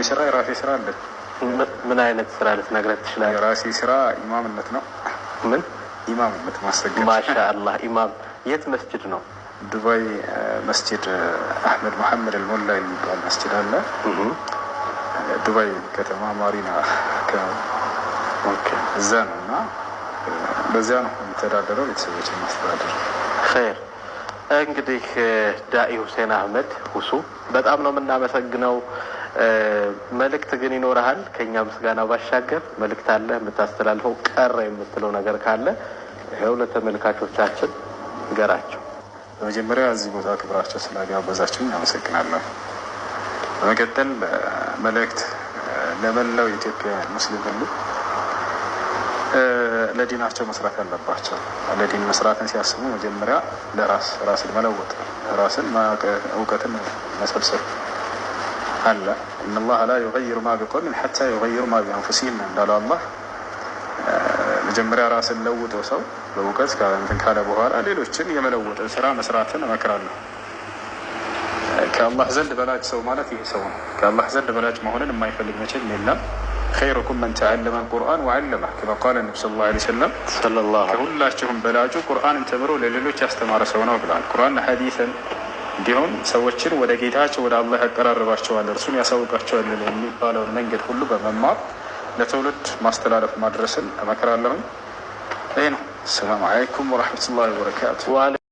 ስራ የራሴ ስራ አለ። ምን አይነት ስራ ልትነግረን ትችላለህ? የራሴ ስራ ኢማምነት ነው። ምን ኢማምነት ማሰገድ። ማሻአላህ። ኢማም የት መስጂድ ነው? ዱባይ መስጂድ አህመድ መሐመድ አልሞላ የሚባል መስጂድ አለ። ዱባይ ከተማ ማሪና እዛ ነው እና በዚያ ነው የምተዳደረው። ቤተሰቦችን ማስተዳደር። ኸይር። እንግዲህ ዳኢ ሁሴን አህመድ ሁሱ በጣም ነው የምናመሰግነው። መልእክት ግን ይኖርሃል? ከኛ ምስጋና ባሻገር መልእክት አለ የምታስተላልፈው? ቀረ የምትለው ነገር ካለ ይኸው ለተመልካቾቻችን ንገራቸው። በመጀመሪያ እዚህ ቦታ ክብራቸው ስላጋበዛችሁኝ አመሰግናለሁ። በመቀጠል መልእክት ለመላው የኢትዮጵያ ሙስሊም ሁሉ ለዲናቸው መስራት ያለባቸው። ለዲን መስራትን ሲያስቡ መጀመሪያ ራስን መለወጥ፣ ራስን እውቀትን መሰብሰብ አለ። ኢነላህ ላ ዩገይሩ ማ ቢቀውሚን ሐታ ዩገይሩ ማ ቢአንፉሲሂም እንዳለው አላህ መጀመሪያ ራስን ለውጦ ሰው በእውቀት እንትን ካለ በኋላ ሌሎችን የመለወጥን ስራ መስራትን እመክራለሁ። ከአላህ ዘንድ በላጭ ሰው ማለት ይህ ሰው ነው። ከአላህ ዘንድ በላጭ መሆንን የማይፈልግ መቼም የለም። ኸይሩኩም መን ተዐለመ አልቁርአን ወዐለመህ ከማ ቃለ ነቢ ሰለላሁ ዐለይሂ ወሰለም። ከሁላችሁም በላጩ ቁርአንን ተምሮ ለሌሎች ያስተማረ ሰው ነው ብለዋል። ቁርአን ሐዲስን እንዲሁም ሰዎችን ወደ ጌታቸው ወደ አላህ ያቀራርባቸዋል፣ እርሱን ያሳውቃቸዋል የሚባለውን መንገድ ሁሉ በመማር ለትውልድ ማስተላለፍ ማድረስን እመክራለሁ። ይህ ነው። ሰላም አለይኩም ወረሕመቱላሂ ወበረካቱ።